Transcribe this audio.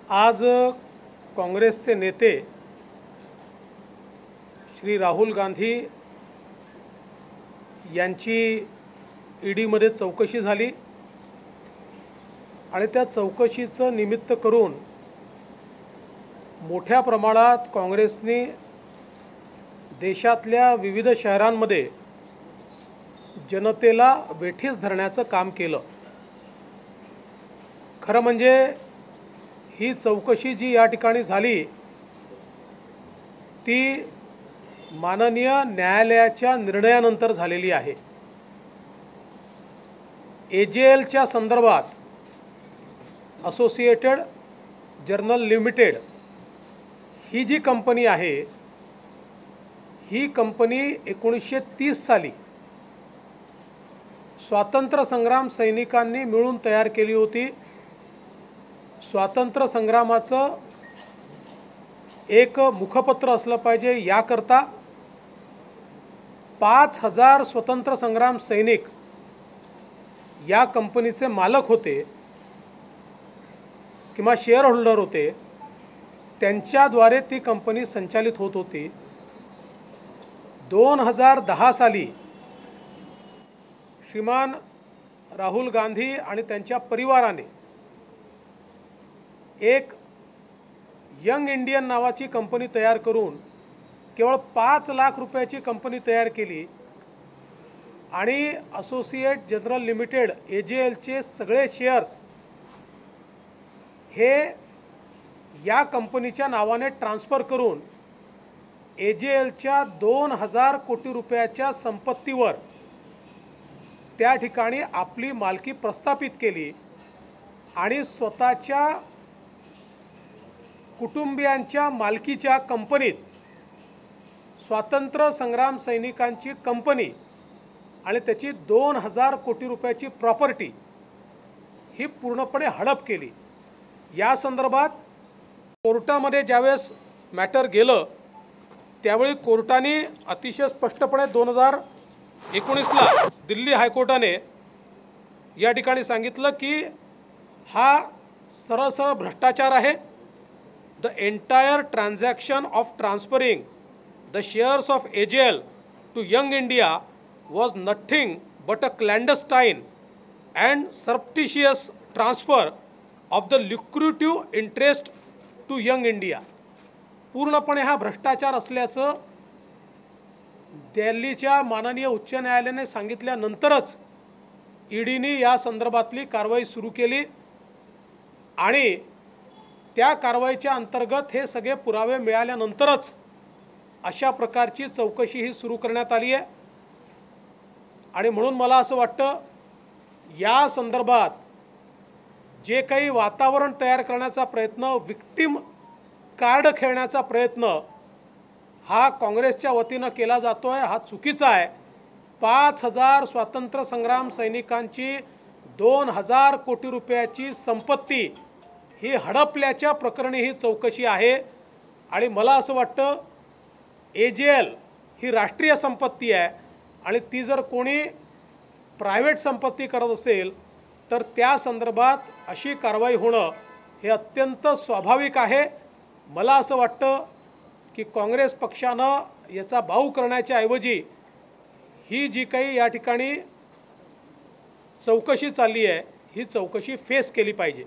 आज काँग्रेसचे नेते श्री राहुल गांधी यांची ईडीमध्ये चौकशी झाली आणि त्या चौकशीचं निमित्त करून मोठ्या प्रमाणात काँग्रेसने देशातल्या विविध शहरांमध्ये जनतेला वेठीस धरण्याचं काम केलं। खरं म्हणजे ही चौकशी जी या ठिकाणी झाली ती माननीय न्यायालयाच्या निर्णयानंतर झालेली आहे। एजेएलच्या संदर्भात असोसिएटेड जर्नल लिमिटेड ही जी कंपनी आहे ही कंपनी 1930 साली स्वातंत्र्य संग्राम सैनिकांनी मिळून तयार केली होती। स्वातंत्र्य संग्रामाचं एक मुखपत्र असलं पाहिजे याकरता 5000 स्वतंत्र संग्राम सैनिक या कंपनीचे मालक होते किंवा शेअर होल्डर होते, त्यांच्याद्वारे ती कंपनी संचालित होत होती। 2010 साली श्रीमान राहुल गांधी आणि त्यांच्या परिवाराने एक यंग इंडियन नावाची कंपनी तयार करून केवळ 5 लाख रुपयाची कंपनी तयार केली आणि असोसिएट जनरल लिमिटेड एजेएलचे सगळे शेअर्स हे या कंपनीच्या नावाने ट्रान्सफर करून एजेएलच्या 2000 कोटी रुपयाच्या संपत्तीवर त्या ठिकाणी आपली मालकी प्रस्थापित केली आणि स्वतःच्या कुटुंबियांच्या मालकीच्या कंपनीत स्वातंत्र्य संग्राम सैनिकांची कंपनी आणि त्याची 2000 कोटी रुपयाची प्रॉपर्टी ही पूर्णपणे हडप केली। या संदर्भात कोर्टामध्ये ज्यावेळेस मॅटर गेलं त्यावेळी कोर्टाने अतिशय स्पष्टपणे 2019ला दिल्ली हायकोर्टाने या ठिकाणी सांगितलं की हा सरळ भ्रष्टाचार आहे। The entire transaction of transferring the shares of AJL to Young India was nothing but a clandestine and surreptitious transfer of the lucrative interest to young India। पूर्णपणे हा भ्रष्टाचार असल्याचं दिल्लीच्या माननीय उच्च न्यायालयाने सांगितल्यानंतरच ईडीने या संदर्भातली कारवाई सुरू केली आणि त्या कारवाईच्या अंतर्गत हे सगळे पुरावे मिळाल्यानंतरच अशा प्रकारची चौकशी ही सुरू करण्यात आली आहे। आणि म्हणून मला असं वाटतं या संदर्भात जे काही वातावरण तयार करण्याचा प्रयत्न, विक्टिम कार्ड खेळण्याचा प्रयत्न हा काँग्रेसच्या वतीनं केला जातोय हा चुकीचा आहे। 5000 स्वातंत्र्य संग्राम सैनिकांची 2000 कोटी रुपयाची संपत्ती ही हडपल्याच्या प्रकरणी ही चौकशी आहे आणि मला असं वाटतं एजेएल ही राष्ट्रीय संपत्ती आहे आणि ती जर कोणी प्रायव्हेट संपत्ती करत असेल तर त्या संदर्भात अशी कारवाई होणं हे अत्यंत स्वाभाविक आहे। मला असं वाटतं की काँग्रेस पक्षानं याचा बाऊ करण्याच्या ऐवजी ही जी काही या ठिकाणी चौकशी चालली आहे ही चौकशी फेस केली पाहिजे।